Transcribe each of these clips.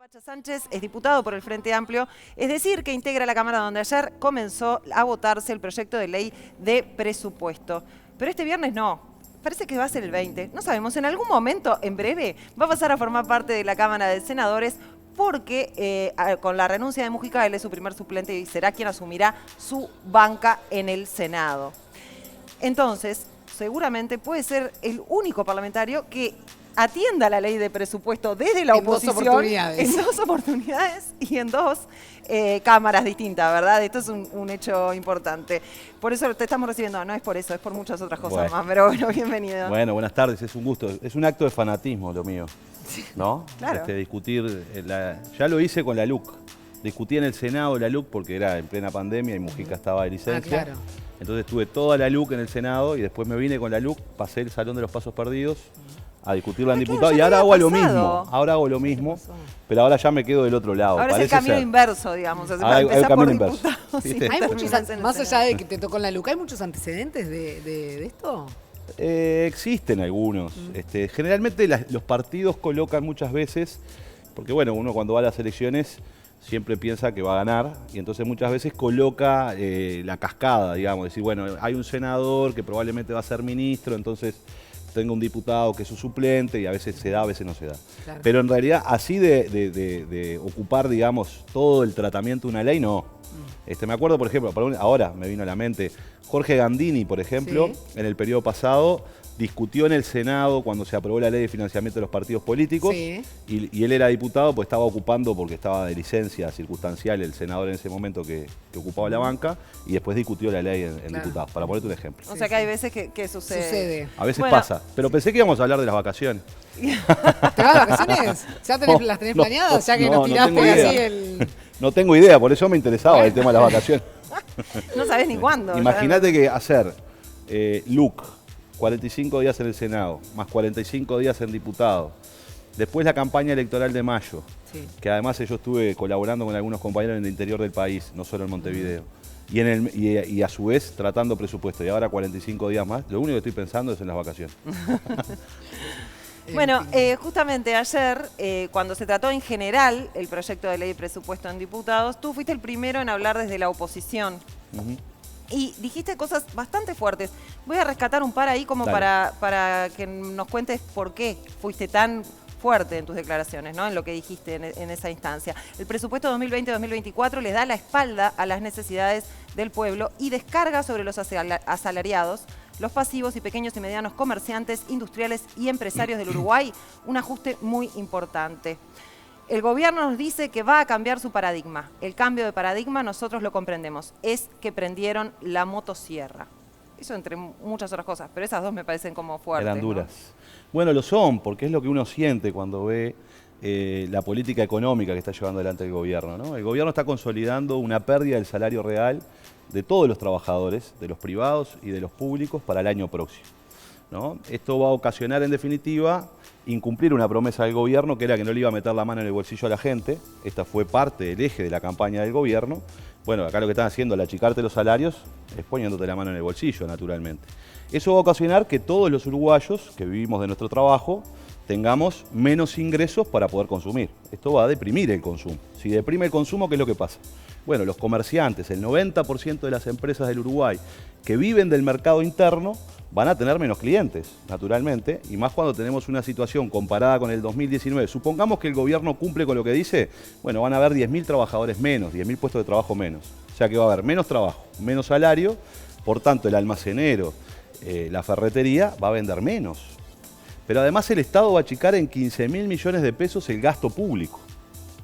Pacha Sánchez es diputado por el Frente Amplio, es decir, que integra la Cámara donde ayer comenzó a votarse el proyecto de ley de presupuesto. Pero este viernes no, parece que va a ser el 20, no sabemos, en algún momento, en breve, va a pasar a formar parte de la Cámara de Senadores porque con la renuncia de Mujica él es su primer suplente y será quien asumirá su banca en el Senado. Entonces, seguramente puede ser el único parlamentario que atienda la ley de presupuesto desde la oposición. En dos oportunidades y en dos cámaras distintas, ¿verdad? Esto es un hecho importante. Por eso te estamos recibiendo, no es por eso, es por muchas otras cosas más, pero bueno, bienvenido. Bueno, buenas tardes, es un gusto. Es un acto de fanatismo lo mío, ¿no? Claro. Discutir, ya lo hice con la LUC. Discutí en el Senado la LUC porque era en plena pandemia y Mujica estaba de licencia. Claro. Entonces tuve toda la LUC en el Senado y después me vine con la LUC, pasé el Salón de los Pasos Perdidos a discutirla en diputados y ahora hago lo mismo. Ahora hago lo mismo, pero ahora ya me quedo del otro lado. Ahora es el camino inverso, digamos. Para empezar por diputados. Hay muchos, más allá de que te tocó en la LUC, ¿hay muchos antecedentes de esto? Existen algunos. Generalmente los partidos colocan muchas veces, porque bueno, uno cuando va a las elecciones siempre piensa que va a ganar y entonces muchas veces coloca la cascada, digamos, decir, bueno, hay un senador que probablemente va a ser ministro, entonces tengo un diputado que es su suplente y a veces se da, a veces no se da. Claro. Pero en realidad así de ocupar, digamos, todo el tratamiento de una ley, no. Me acuerdo, por ejemplo, ahora me vino a la mente, Jorge Gandini, por ejemplo, ¿sí? En el periodo pasado discutió en el Senado cuando se aprobó la ley de financiamiento de los partidos políticos, ¿sí? y él era diputado, pues estaba ocupando, porque estaba de licencia circunstancial el senador en ese momento que ocupaba la banca, y después discutió la ley en diputados, para ponerte un ejemplo. O sea que hay veces que sucede. A veces pasa, pero pensé que íbamos a hablar de las vacaciones. ¿Te vas de vacaciones? ¿Ya las tenés planeadas? Ya que nos tiraste así el... No tengo idea, por eso me interesaba el tema de las vacaciones. No sabés ni cuándo. Imagínate que hacer LUC, 45 días en el Senado, más 45 días en diputados. Después la campaña electoral de mayo, sí, que además yo estuve colaborando con algunos compañeros en el interior del país, no solo en Montevideo. Y a su vez tratando presupuesto. Y ahora 45 días más, lo único que estoy pensando es en las vacaciones. Bueno, justamente ayer, cuando se trató en general el proyecto de ley de presupuesto en diputados, tú fuiste el primero en hablar desde la oposición. Y dijiste cosas bastante fuertes. Voy a rescatar un par ahí como para que nos cuentes por qué fuiste tan fuerte en tus declaraciones, ¿no? En lo que dijiste en esa instancia. El presupuesto 2020-2024 les da la espalda a las necesidades del pueblo y descarga sobre los asalariados, los pasivos y pequeños y medianos comerciantes, industriales y empresarios del Uruguay, un ajuste muy importante. El gobierno nos dice que va a cambiar su paradigma. El cambio de paradigma nosotros lo comprendemos. Es que prendieron la motosierra. Eso entre muchas otras cosas, pero esas dos me parecen como fuertes. Eran duras. ¿No? Bueno, lo son, porque es lo que uno siente cuando ve la política económica que está llevando adelante el gobierno, ¿no? El gobierno está consolidando una pérdida del salario real de todos los trabajadores, de los privados y de los públicos, para el año próximo, ¿no? Esto va a ocasionar, en definitiva, incumplir una promesa del gobierno, que era que no le iba a meter la mano en el bolsillo a la gente. Esta fue parte del eje de la campaña del gobierno. Bueno, acá lo que están haciendo al achicarte los salarios es poniéndote la mano en el bolsillo, naturalmente. Eso va a ocasionar que todos los uruguayos que vivimos de nuestro trabajo tengamos menos ingresos para poder consumir. Esto va a deprimir el consumo. Si deprime el consumo, ¿qué es lo que pasa? Bueno, los comerciantes, el 90% de las empresas del Uruguay que viven del mercado interno, van a tener menos clientes, naturalmente, y más cuando tenemos una situación comparada con el 2019. Supongamos que el gobierno cumple con lo que dice, bueno, van a haber 10.000 trabajadores menos, 10.000 puestos de trabajo menos. O sea que va a haber menos trabajo, menos salario, por tanto el almacenero, la ferretería va a vender menos. Pero además el Estado va a achicar en 15.000 millones de pesos el gasto público.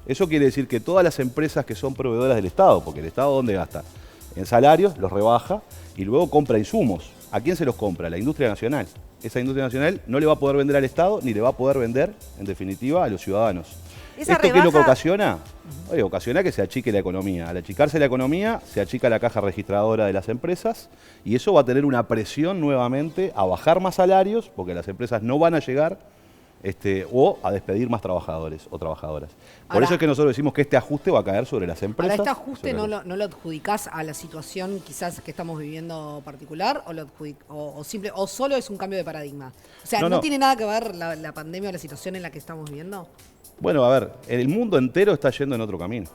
Eso quiere decir que todas las empresas que son proveedoras del Estado, porque el Estado ¿dónde gasta? En salarios, los rebaja y luego compra insumos. ¿A quién se los compra? La industria nacional. Esa industria nacional no le va a poder vender al Estado ni le va a poder vender, en definitiva, a los ciudadanos. ¿Esto qué es lo que ocasiona? Oye, ocasiona que se achique la economía. Al achicarse la economía, se achica la caja registradora de las empresas y eso va a tener una presión nuevamente a bajar más salarios, porque las empresas no van a llegar o a despedir más trabajadores o trabajadoras. Por eso es que nosotros decimos que este ajuste va a caer sobre las empresas. Ahora, ¿este ajuste no lo adjudicás a la situación quizás que estamos viviendo particular o solo es un cambio de paradigma? O sea, ¿no tiene nada que ver la pandemia o la situación en la que estamos viviendo? Bueno, a ver, el mundo entero está yendo en otro camino.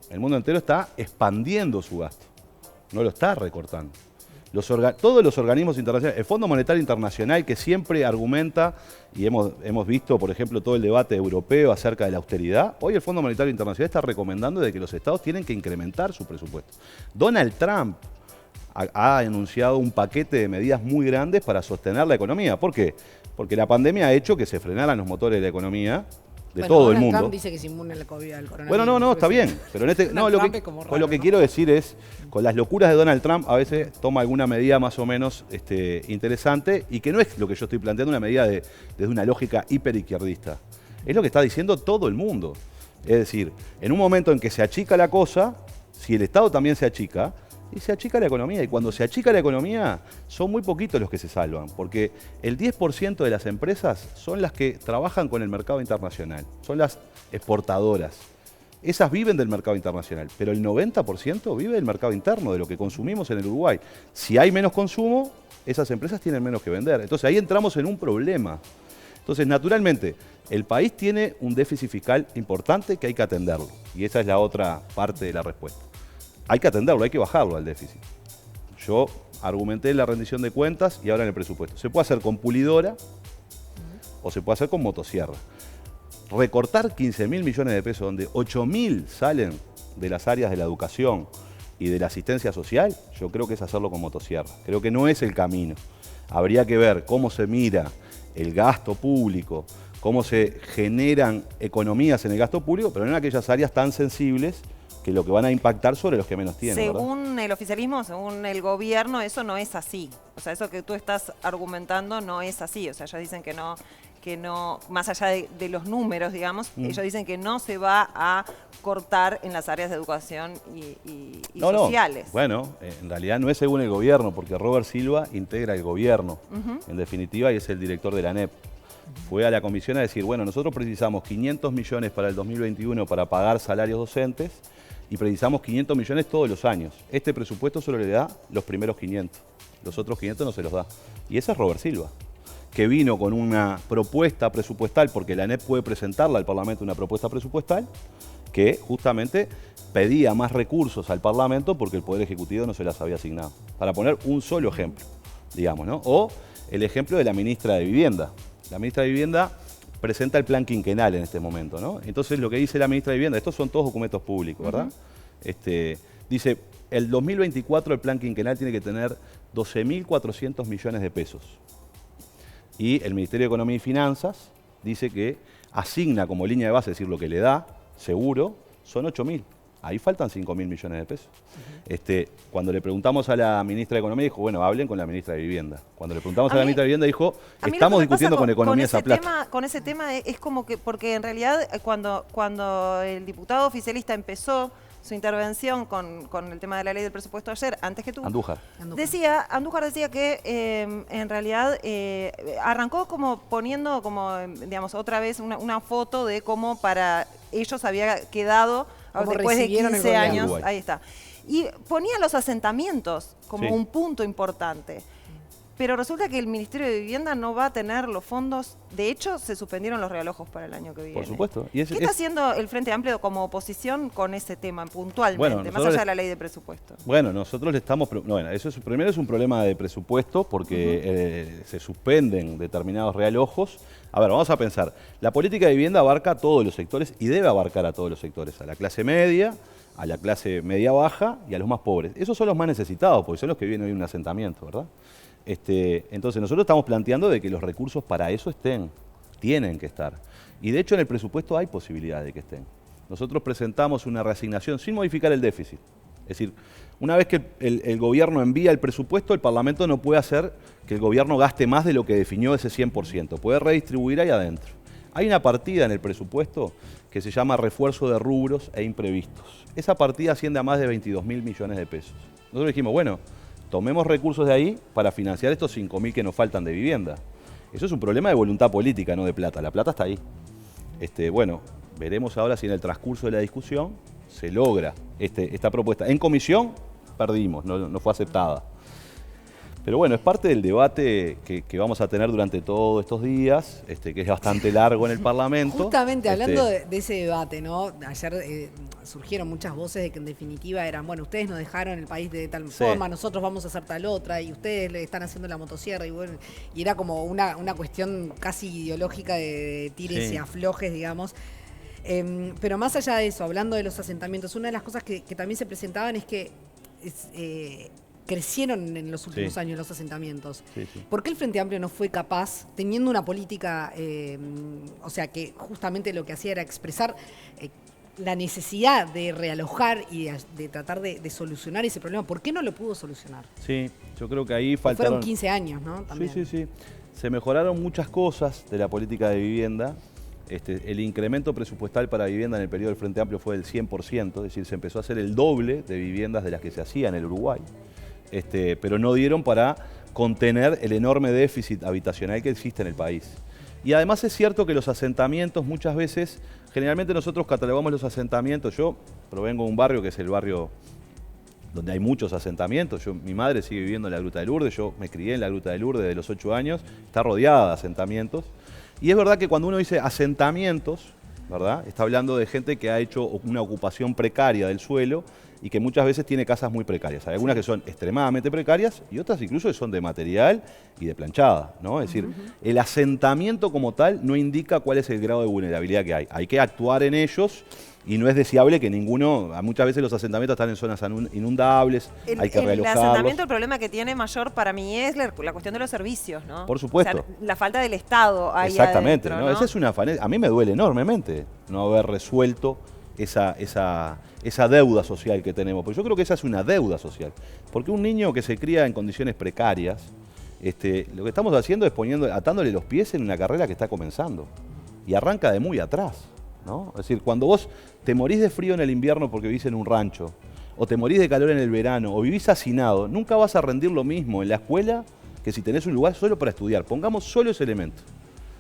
El mundo entero está expandiendo su gasto, no lo está recortando. Todos los organismos internacionales, el Fondo Monetario Internacional, que siempre argumenta, y hemos visto, por ejemplo, todo el debate europeo acerca de la austeridad, hoy el Fondo Monetario Internacional está recomendando de que los estados tienen que incrementar su presupuesto. Donald Trump ha anunciado un paquete de medidas muy grandes para sostener la economía. ¿Por qué? Porque la pandemia ha hecho que se frenaran los motores de la economía de todo el mundo. Trump dice que es inmune al COVID, al coronavirus. Bueno, no, está bien. Pero lo que quiero decir es, con las locuras de Donald Trump, a veces toma alguna medida más o menos interesante, y que no es lo que yo estoy planteando, una medida desde una lógica hiperizquierdista. Es lo que está diciendo todo el mundo. Es decir, en un momento en que se achica la cosa, si el Estado también se achica, y se achica la economía. Y cuando se achica la economía, son muy poquitos los que se salvan, porque el 10% de las empresas son las que trabajan con el mercado internacional, son las exportadoras. Esas viven del mercado internacional, pero el 90% vive del mercado interno, de lo que consumimos en el Uruguay. Si hay menos consumo, esas empresas tienen menos que vender. Entonces ahí entramos en un problema. Entonces, naturalmente, el país tiene un déficit fiscal importante que hay que atenderlo. Y esa es la otra parte de la respuesta. Hay que atenderlo, hay que bajarlo al déficit. Yo argumenté en la rendición de cuentas y ahora en el presupuesto. Se puede hacer con pulidora o se puede hacer con motosierra. Recortar 15.000 millones de pesos, donde 8.000 salen de las áreas de la educación y de la asistencia social, yo creo que es hacerlo con motosierra. Creo que no es el camino. Habría que ver cómo se mira el gasto público, cómo se generan economías en el gasto público, pero no en aquellas áreas tan sensibles que lo que van a impactar sobre los que menos tienen. Según ¿verdad? el oficialismo, según el gobierno, eso no es así. O sea, eso que tú estás argumentando no es así. O sea, ellos dicen que no, más allá de los números, digamos, ellos dicen que no se va a cortar en las áreas de educación y sociales. No. Bueno, en realidad no es según el gobierno, porque Robert Silva integra el gobierno, en definitiva, y es el director de la ANEP. Fue a la comisión a decir, bueno, nosotros precisamos 500 millones para el 2021 para pagar salarios docentes y precisamos 500 millones todos los años. Este presupuesto solo le da los primeros 500, los otros 500 no se los da. Y ese es Robert Silva, que vino con una propuesta presupuestal, porque la ANEP puede presentarla al Parlamento una propuesta presupuestal, que justamente pedía más recursos al Parlamento porque el Poder Ejecutivo no se las había asignado. Para poner un solo ejemplo, digamos, ¿no? O el ejemplo de la ministra de Vivienda. La ministra de Vivienda presenta el plan quinquenal en este momento, ¿no? Entonces lo que dice la ministra de Vivienda, estos son todos documentos públicos, ¿verdad? Dice, el 2024 el plan quinquenal tiene que tener 12.400 millones de pesos. Y el Ministerio de Economía y Finanzas dice que asigna como línea de base, es decir, lo que le da, seguro, son 8.000. Ahí faltan 5.000 millones de pesos. Cuando le preguntamos a la ministra de Economía, dijo, bueno, hablen con la ministra de Vivienda. Cuando le preguntamos a la ministra de Vivienda, dijo, estamos discutiendo con Economía esa plata. Con ese tema es como que, porque en realidad cuando el diputado oficialista empezó su intervención con el tema de la ley del presupuesto ayer, antes que tú, Andújar Andújar decía que en realidad arrancó como poniendo digamos, otra vez una foto de cómo para ellos había quedado después de 15 años, ahí está. Y ponía los asentamientos como un punto importante. Pero resulta que el Ministerio de Vivienda no va a tener los fondos. De hecho, se suspendieron los realojos para el año que viene. Por supuesto. ¿Qué está haciendo el Frente Amplio como oposición con ese tema puntualmente, más allá de la ley de presupuesto? Bueno, nosotros le estamos... Bueno, eso primero es un problema de presupuesto porque se suspenden determinados realojos. A ver, vamos a pensar. La política de vivienda abarca a todos los sectores y debe abarcar a todos los sectores. A la clase media, a la clase media-baja y a los más pobres. Esos son los más necesitados porque son los que viven hoy en un asentamiento, ¿verdad? Entonces nosotros estamos planteando de que los recursos para eso tienen que estar. Y de hecho en el presupuesto hay posibilidad de que estén. Nosotros presentamos una reasignación sin modificar el déficit. Es decir, una vez que el gobierno envía el presupuesto, el Parlamento no puede hacer que el gobierno gaste más de lo que definió ese 100%. Puede redistribuir ahí adentro. Hay una partida en el presupuesto que se llama refuerzo de rubros e imprevistos. Esa partida asciende a más de 22.000 millones de pesos. Nosotros dijimos, bueno, tomemos recursos de ahí para financiar estos 5.000 que nos faltan de vivienda. Eso es un problema de voluntad política, no de plata. La plata está ahí. Bueno, veremos ahora si en el transcurso de la discusión se logra esta propuesta. En comisión perdimos, no fue aceptada. Pero bueno, es parte del debate que vamos a tener durante todos estos días, que es bastante largo en el Parlamento. Justamente hablando de ese debate, ¿no? Ayer surgieron muchas voces de que en definitiva eran, bueno, ustedes nos dejaron el país de tal forma, nosotros vamos a hacer tal otra, y ustedes le están haciendo la motosierra, y bueno, y era como una cuestión casi ideológica de tires y aflojes, digamos. Pero más allá de eso, hablando de los asentamientos, una de las cosas que también se presentaban es que crecieron en los últimos años los asentamientos. ¿Por qué el Frente Amplio no fue capaz, teniendo una política, o sea, que justamente lo que hacía era expresar la necesidad de realojar y de tratar de solucionar ese problema? ¿Por qué no lo pudo solucionar? Sí, yo creo que ahí faltaron... Fueron 15 años, ¿no? También. Sí. Se mejoraron muchas cosas de la política de vivienda. El incremento presupuestal para vivienda en el periodo del Frente Amplio fue del 100%, es decir, se empezó a hacer el doble de viviendas de las que se hacía en el Uruguay. Pero no dieron para contener el enorme déficit habitacional que existe en el país. Y además es cierto que los asentamientos muchas veces, generalmente nosotros catalogamos los asentamientos, yo provengo de un barrio que es el barrio donde hay muchos asentamientos, mi madre sigue viviendo en la Gruta de Lourdes, yo me crié en la Gruta de Lourdes desde los 8 años, está rodeada de asentamientos. Y es verdad que cuando uno dice asentamientos, ¿verdad?, está hablando de gente que ha hecho una ocupación precaria del suelo y que muchas veces tiene casas muy precarias. Hay algunas que son extremadamente precarias y otras incluso que son de material y de planchada, ¿no? Es decir, el asentamiento como tal no indica cuál es el grado de vulnerabilidad que hay. Hay que actuar en ellos y no es deseable que muchas veces los asentamientos están en zonas inundables, hay que realojarlos. El asentamiento, el problema que tiene mayor para mí es la cuestión de los servicios, ¿no? Por supuesto. O sea, la falta del Estado ahí exactamente, adentro, ¿no? Esa es una a mí me duele enormemente no haber resuelto esa deuda social que tenemos, porque yo creo que esa es una deuda social, porque un niño que se cría en condiciones precarias, lo que estamos haciendo es atándole los pies en una carrera que está comenzando y arranca de muy atrás, ¿no? Es decir, cuando vos te morís de frío en el invierno porque vivís en un rancho, o te morís de calor en el verano, o vivís hacinado, nunca vas a rendir lo mismo en la escuela que si tenés un lugar solo para estudiar. Pongamos solo ese elemento,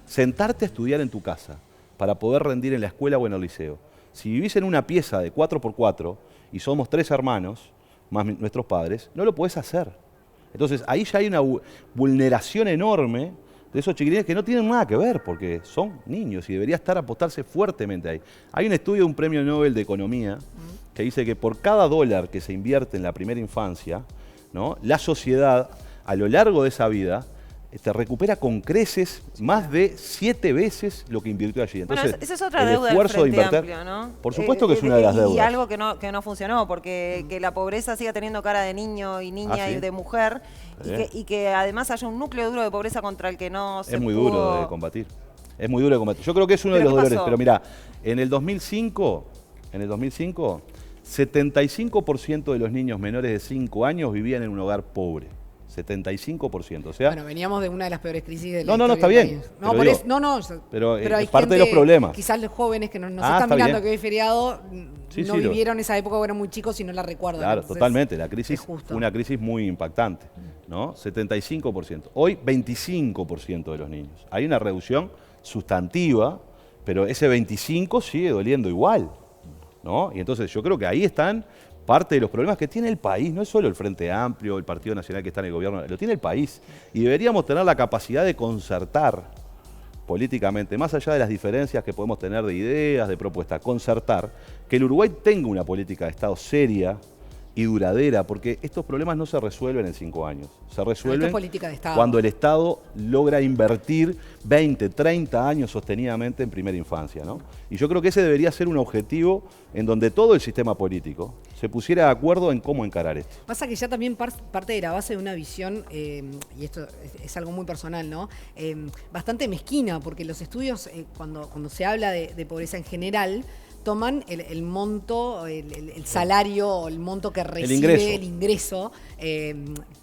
sentarte a estudiar en tu casa para poder rendir en la escuela o en el liceo. Si vivís en una pieza de 4x4 y somos 3 hermanos, más nuestros padres, no lo podés hacer. Entonces ahí ya hay una vulneración enorme de esos chiquilines que no tienen nada que ver, porque son niños y debería apostarse fuertemente ahí. Hay un estudio de un premio Nobel de Economía que dice que por cada dólar que se invierte en la primera infancia, ¿no?, la sociedad a lo largo de esa vida recupera con creces más de 7 veces lo que invirtió allí. Entonces, bueno, esa es otra deuda del Frente Amplio, ¿no? Por supuesto que es una de las deudas. Y algo que no funcionó, porque que la pobreza siga teniendo cara de niño y niña y de mujer, y que además haya un núcleo duro de pobreza contra el que no se pudo... Es muy duro de combatir. Es muy duro de combatir. Yo creo que es uno de los dolores. Pero mira, en el 2005, 75% de los niños menores de 5 años vivían en un hogar pobre. 75%, o sea... Bueno, veníamos de una de las peores crisis del No, está bien. Pero es parte de los problemas. Quizás los jóvenes que nos están mirando que hoy es feriado no vivieron esa época o eran muy chicos y no la recuerdan. Claro, entonces, totalmente. La crisis fue una crisis muy impactante, ¿no? 75%. Hoy 25% de los niños. Hay una reducción sustantiva, pero ese 25% sigue doliendo igual, ¿no? Y entonces yo creo que ahí están parte de los problemas que tiene el país. No es solo el Frente Amplio, el Partido Nacional que está en el gobierno, lo tiene el país. Y deberíamos tener la capacidad de concertar políticamente, más allá de las diferencias que podemos tener de ideas, de propuestas, concertar, que el Uruguay tenga una política de Estado seria y duradera, porque estos problemas no se resuelven en 5 años. Se resuelven cuando el Estado logra invertir 20, 30 años sostenidamente en primera infancia, ¿no? Y yo creo que ese debería ser un objetivo en donde todo el sistema político se pusiera de acuerdo en cómo encarar esto. Pasa que ya también parte de la base de una visión, y esto es algo muy personal, ¿no? Bastante mezquina, porque los estudios, cuando se habla de pobreza en general, toman el monto, el salario o el monto que recibe el ingreso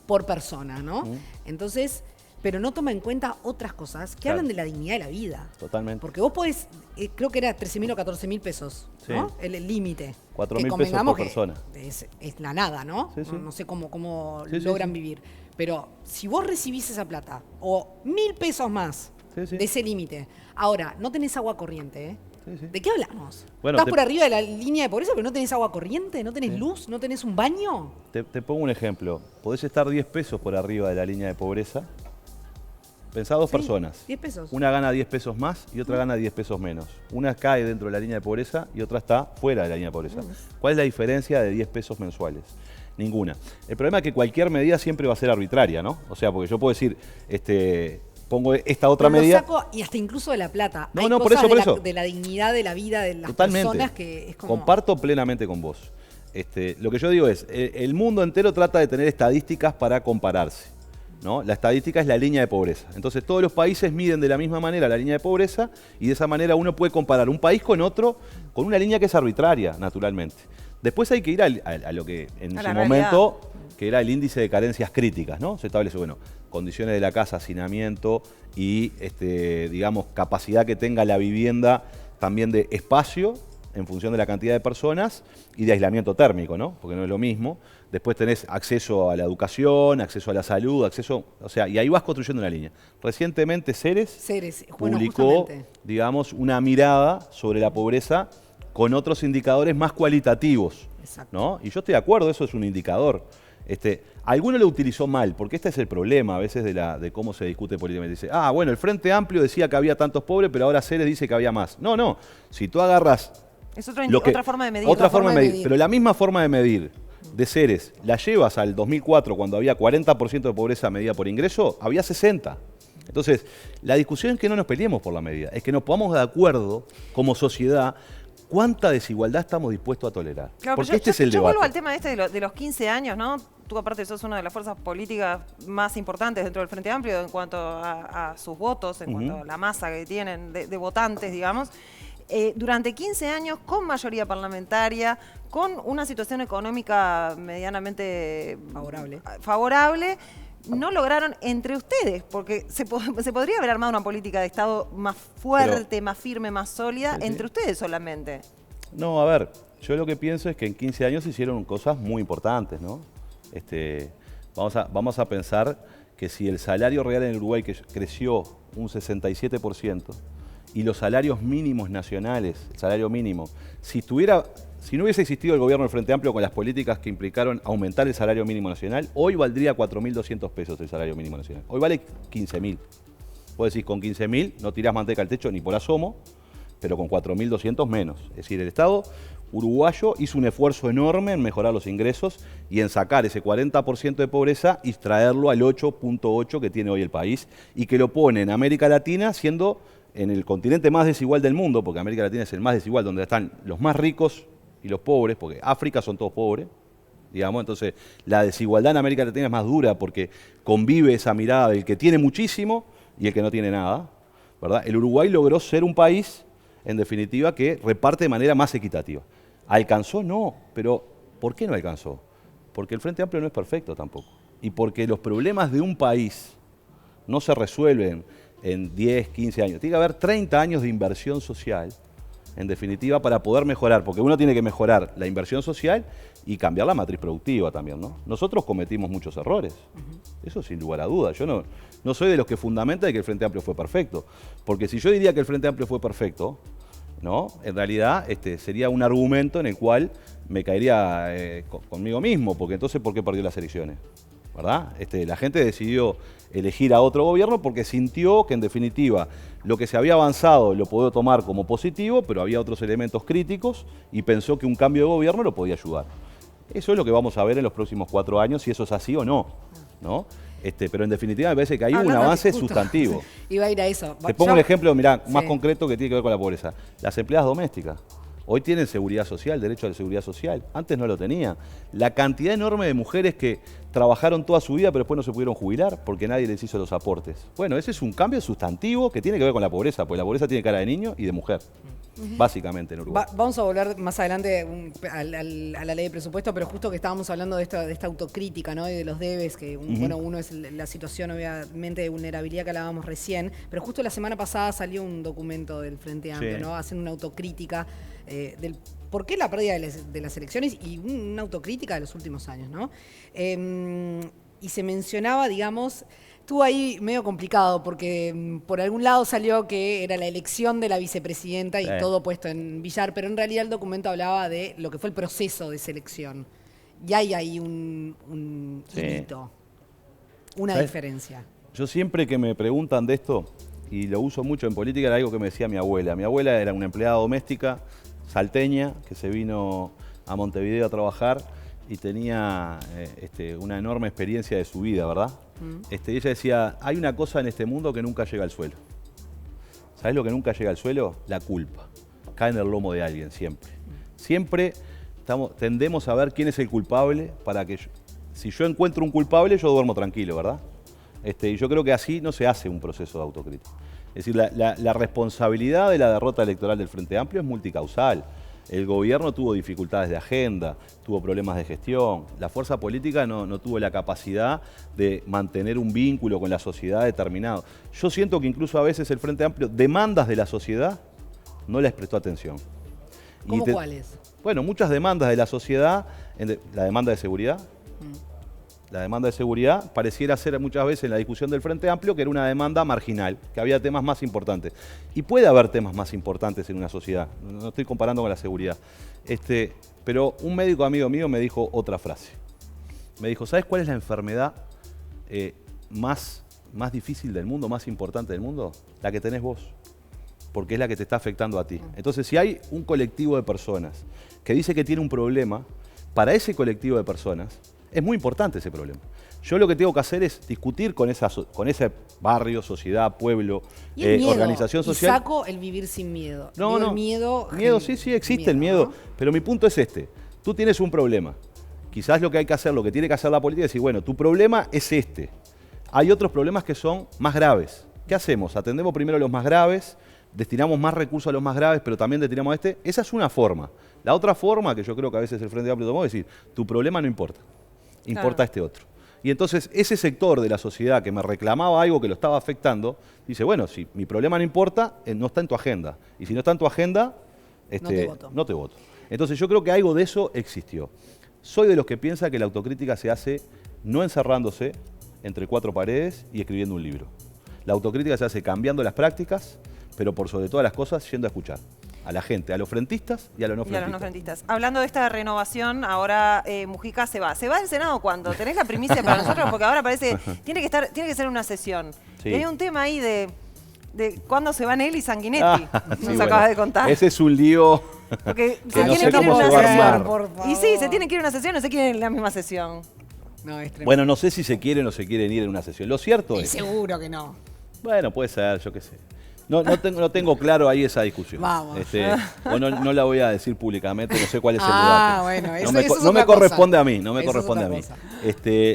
por persona, ¿no? Entonces, pero no toma en cuenta otras cosas que hablan de la dignidad de la vida. Totalmente. Porque vos podés, creo que era 13.000 o 14.000 pesos, ¿no? Sí. El límite. 4.000 pesos por persona. Es la nada, ¿no? Sí. No sé cómo logran vivir. Pero si vos recibís esa plata o 1.000 pesos más de ese límite, ahora, no tenés agua corriente, Sí, sí. ¿De qué hablamos? Bueno, ¿Estás por arriba de la línea de pobreza pero no tenés agua corriente? ¿No tenés luz? ¿No tenés un baño? Te pongo un ejemplo. Podés estar 10 pesos por arriba de la línea de pobreza. Pensá dos personas. 10 pesos. Una gana 10 pesos más y otra gana 10 pesos menos. Una cae dentro de la línea de pobreza y otra está fuera de la línea de pobreza. ¿Cuál es la diferencia de 10 pesos mensuales? Ninguna. El problema es que cualquier medida siempre va a ser arbitraria, ¿no? O sea, porque yo puedo decir, pongo esta otra Pero medida. lo saco y hasta incluso de la plata. No, Hay no, por cosas eso, por de eso. de la dignidad de la vida de las Totalmente. personas que es como... Comparto plenamente con vos. Lo que yo digo es, el mundo entero trata de tener estadísticas para compararse, ¿no? La estadística es la línea de pobreza. Entonces todos los países miden de la misma manera la línea de pobreza y de esa manera uno puede comparar un país con otro con una línea que es arbitraria, naturalmente. Después hay que ir a lo que en su momento, que era el índice de carencias críticas, ¿no? Se establece, bueno, condiciones de la casa, hacinamiento y, digamos, capacidad que tenga la vivienda también de espacio en función de la cantidad de personas y de aislamiento térmico, ¿no? Porque no es lo mismo. Después tenés acceso a la educación, acceso a la salud, o sea, y ahí vas construyendo una línea. Recientemente Ceres publicó, digamos, una mirada sobre la pobreza con otros indicadores más cualitativos, ¿no? Y yo estoy de acuerdo, eso es un indicador. Alguno lo utilizó mal, porque este es el problema a veces de cómo se discute políticamente. Dice, bueno, el Frente Amplio decía que había tantos pobres, pero ahora Ceres dice que había más. No, no, si tú agarras... Es otra forma de medir. Otra forma de medir, pero la misma forma de medir de Ceres, la llevas al 2004, cuando había 40% de pobreza medida por ingreso, había 60%. Entonces, la discusión es que no nos peleemos por la medida, es que nos pongamos de acuerdo como sociedad cuánta desigualdad estamos dispuestos a tolerar. Claro, porque este es el debate. Yo vuelvo al tema de los 15 años, ¿no? Tú aparte sos una de las fuerzas políticas más importantes dentro del Frente Amplio en cuanto a sus votos, en cuanto a la masa que tienen de votantes, digamos. Durante 15 años, con mayoría parlamentaria, con una situación económica medianamente favorable, no lograron entre ustedes, porque se podría haber armado una política de Estado más fuerte, más firme, más sólida, entre ustedes solamente. No, a ver, yo lo que pienso es que en 15 años se hicieron cosas muy importantes, ¿no? Vamos a pensar que si el salario real en Uruguay creció un 67%, y los salarios mínimos nacionales, el salario mínimo, si no hubiese existido el gobierno del Frente Amplio con las políticas que implicaron aumentar el salario mínimo nacional, hoy valdría 4.200 pesos el salario mínimo nacional. Hoy vale 15.000. Vos decís, con 15.000 no tirás manteca al techo ni por asomo, pero con 4.200 menos. Es decir, el Estado uruguayo hizo un esfuerzo enorme en mejorar los ingresos y en sacar ese 40% de pobreza y traerlo al 8.8 que tiene hoy el país y que lo pone en América Latina siendo en el continente más desigual del mundo, porque América Latina es el más desigual, donde están los más ricos y los pobres, porque África son todos pobres, digamos, entonces la desigualdad en América Latina es más dura porque convive esa mirada del que tiene muchísimo y el que no tiene nada, ¿verdad? El Uruguay logró ser un país, en definitiva, que reparte de manera más equitativa. ¿Alcanzó? No, pero ¿por qué no alcanzó? Porque el Frente Amplio no es perfecto tampoco, y porque los problemas de un país no se resuelven en 10, 15 años. Tiene que haber 30 años de inversión social, en definitiva, para poder mejorar, porque uno tiene que mejorar la inversión social y cambiar la matriz productiva también, ¿no? Nosotros cometimos muchos errores, eso sin lugar a dudas. Yo no soy de los que fundamenta de que el Frente Amplio fue perfecto, porque si yo diría que el Frente Amplio fue perfecto, ¿no? En realidad sería un argumento en el cual me caería conmigo mismo, porque entonces, ¿por qué perdió las elecciones? ¿Verdad? La gente decidió elegir a otro gobierno porque sintió que, en definitiva, lo que se había avanzado lo podía tomar como positivo, pero había otros elementos críticos y pensó que un cambio de gobierno lo podía ayudar. Eso es lo que vamos a ver en los próximos 4 años, si eso es así o no, ¿no? Pero en definitiva me parece que hay un avance sustantivo. Iba a ir a eso. Te pongo un ejemplo, mirá, más concreto que tiene que ver con la pobreza. Las empleadas domésticas. Hoy tienen seguridad social, derecho a la seguridad social. Antes no lo tenían. La cantidad enorme de mujeres que trabajaron toda su vida pero después no se pudieron jubilar porque nadie les hizo los aportes. Bueno, ese es un cambio sustantivo que tiene que ver con la pobreza, porque la pobreza tiene cara de niño y de mujer. Básicamente en Uruguay. Vamos a volver más adelante a la ley de presupuesto, pero justo que estábamos hablando de esta autocrítica, ¿no? Y de los debes, que bueno, uno es la situación obviamente de vulnerabilidad que hablábamos recién, pero justo la semana pasada salió un documento del Frente Amplio, ¿no? Haciendo una autocrítica del por qué la pérdida de las elecciones y una autocrítica de los últimos años, ¿no? y se mencionaba, digamos, estuvo ahí medio complicado porque por algún lado salió que era la elección de la vicepresidenta y todo puesto en Villar, pero en realidad el documento hablaba de lo que fue el proceso de selección. Y hay ahí un hito, una diferencia. Yo siempre que me preguntan de esto, y lo uso mucho en política, era algo que me decía mi abuela. Mi abuela era una empleada doméstica salteña que se vino a Montevideo a trabajar y tenía una enorme experiencia de su vida, ¿verdad? Y ella decía, hay una cosa en este mundo que nunca llega al suelo. ¿Sabés lo que nunca llega al suelo? La culpa. Cae en el lomo de alguien, siempre. Siempre tendemos a ver quién es el culpable para que si yo encuentro un culpable, yo duermo tranquilo, ¿verdad? Y yo creo que así no se hace un proceso de autocrítica. Es decir, la responsabilidad de la derrota electoral del Frente Amplio es multicausal. El gobierno tuvo dificultades de agenda, tuvo problemas de gestión. La fuerza política no tuvo la capacidad de mantener un vínculo con la sociedad determinado. Yo siento que incluso a veces el Frente Amplio, demandas de la sociedad, no les prestó atención. ¿Cómo cuáles? Bueno, muchas demandas de la sociedad, la demanda de seguridad. La demanda de seguridad pareciera ser muchas veces en la discusión del Frente Amplio que era una demanda marginal, que había temas más importantes. Y puede haber temas más importantes en una sociedad, no estoy comparando con la seguridad. Pero un médico amigo mío me dijo otra frase. Me dijo, ¿sabes cuál es la enfermedad más difícil del mundo, más importante del mundo? La que tenés vos, porque es la que te está afectando a ti. Entonces, si hay un colectivo de personas que dice que tiene un problema, para ese colectivo de personas, es muy importante ese problema. Yo lo que tengo que hacer es discutir con ese barrio, sociedad, pueblo, organización social. Y saco el vivir sin miedo. No. El miedo Sí, existe el miedo. ¿No? Pero mi punto es este. Tú tienes un problema. Quizás lo que hay que hacer, lo que tiene que hacer la política es decir, bueno, tu problema es este. Hay otros problemas que son más graves. ¿Qué hacemos? Atendemos primero los más graves, destinamos más recursos a los más graves, pero también destinamos a este. Esa es una forma. La otra forma, que yo creo que a veces el Frente Amplio tomó, es decir, tu problema no importa. Importa este otro. Y entonces ese sector de la sociedad que me reclamaba algo que lo estaba afectando, dice, bueno, si mi problema no importa, no está en tu agenda. Y si no está en tu agenda, no te voto. Entonces yo creo que algo de eso existió. Soy de los que piensa que la autocrítica se hace no encerrándose entre cuatro paredes y escribiendo un libro. La autocrítica se hace cambiando las prácticas, pero por sobre todas las cosas yendo a escuchar a la gente, a los frentistas y a los no frentistas. Hablando de esta renovación, ahora Mujica se va. ¿Se va del Senado cuándo? ¿Tenés la primicia para nosotros? Porque ahora parece tiene que ser una sesión. Sí. Y hay un tema ahí de cuándo se van él y Sanguinetti. Nos acabas de contar. Ese es un lío. Porque que no sé cómo se va a armar. Y sí, se tiene que ir a una sesión, no se quieren en la misma sesión. No, bueno, no sé si se quieren o se quieren ir en una sesión. Lo cierto es. Seguro que no. Bueno, puede ser, yo qué sé. No tengo claro ahí esa discusión. Vamos. O no la voy a decir públicamente, no sé cuál es el debate. Bueno, eso no me corresponde a mí, no me eso corresponde a mí. Cosa.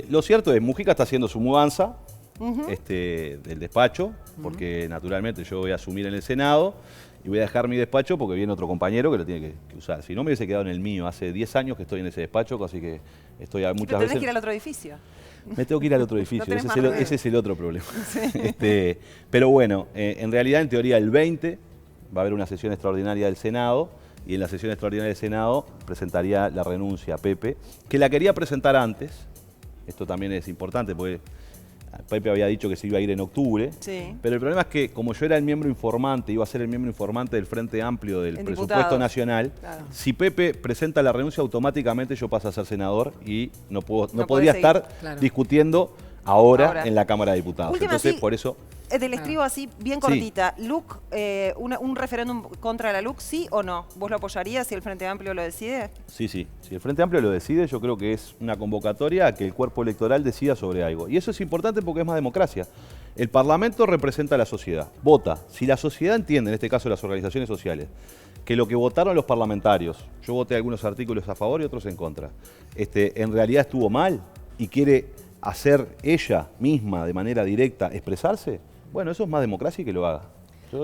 Lo cierto es, Mujica está haciendo su mudanza del despacho, porque naturalmente yo voy a asumir en el Senado y voy a dejar mi despacho porque viene otro compañero que lo tiene que usar. Si no, me hubiese quedado en el mío. Hace 10 años que estoy en ese despacho, así que estoy a muchas veces... Tenés que ir al otro edificio. Me tengo que ir al otro edificio, ese es el otro problema. Sí. Pero bueno, en realidad, en teoría, el 20 va a haber una sesión extraordinaria del Senado y en la sesión extraordinaria del Senado presentaría la renuncia a Pepe, que la quería presentar antes. Esto también es importante porque Pepe había dicho que se iba a ir en octubre, pero el problema es que como yo era el miembro informante, iba a ser el miembro informante del Frente Amplio del Presupuesto Nacional, si Pepe presenta la renuncia automáticamente yo paso a ser senador y no podría estar discutiendo ahora en la Cámara de Diputados. Entonces, por eso... Del estribo así, bien cortita. LUC, un referéndum contra la LUC, ¿sí o no? ¿Vos lo apoyarías si el Frente Amplio lo decide? Sí. Si el Frente Amplio lo decide, yo creo que es una convocatoria a que el cuerpo electoral decida sobre algo. Y eso es importante porque es más democracia. El Parlamento representa a la sociedad, vota. Si la sociedad entiende, en este caso las organizaciones sociales, que lo que votaron los parlamentarios, yo voté algunos artículos a favor y otros en contra, en realidad estuvo mal y quiere hacer ella misma de manera directa expresarse, bueno, eso es más democracia y que lo haga.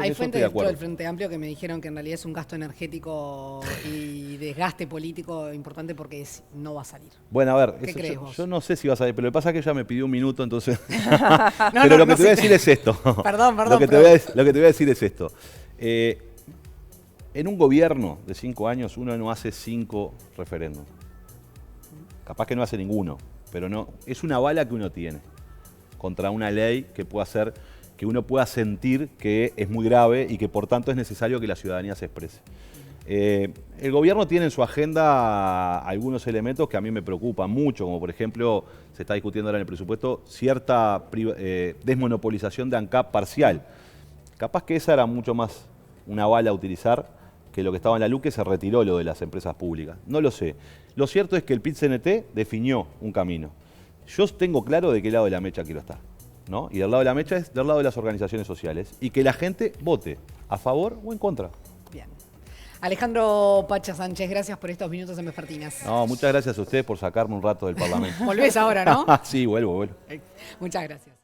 Hay fuentes dentro del Frente Amplio que me dijeron que en realidad es un gasto energético y desgaste político importante porque no va a salir. Bueno, a ver, ¿qué crees vos? Yo no sé si va a salir, pero lo que pasa es que ella me pidió un minuto, entonces... pero lo que te voy a decir es esto. Perdón. Lo que te voy a decir es esto. En un gobierno de 5 años uno no hace 5 referéndums. Capaz que no hace ninguno. pero no, es una bala que uno tiene contra una ley que pueda hacer que uno pueda sentir que es muy grave y que por tanto es necesario que la ciudadanía se exprese. El gobierno tiene en su agenda algunos elementos que a mí me preocupan mucho, como por ejemplo, se está discutiendo ahora en el presupuesto, cierta desmonopolización de ANCAP parcial. Capaz que esa era mucho más una bala a utilizar que lo que estaba en la LUC, que se retiró lo de las empresas públicas. No lo sé. Lo cierto es que el PIT-CNT definió un camino. Yo tengo claro de qué lado de la mecha quiero estar, ¿no? Y del lado de la mecha es del lado de las organizaciones sociales. Y que la gente vote a favor o en contra. Bien. Alejandro Pacha Sánchez, gracias por estos minutos en Vespertinas. No, muchas gracias a ustedes por sacarme un rato del Parlamento. Volvés ahora, ¿no? Sí, vuelvo. Muchas gracias.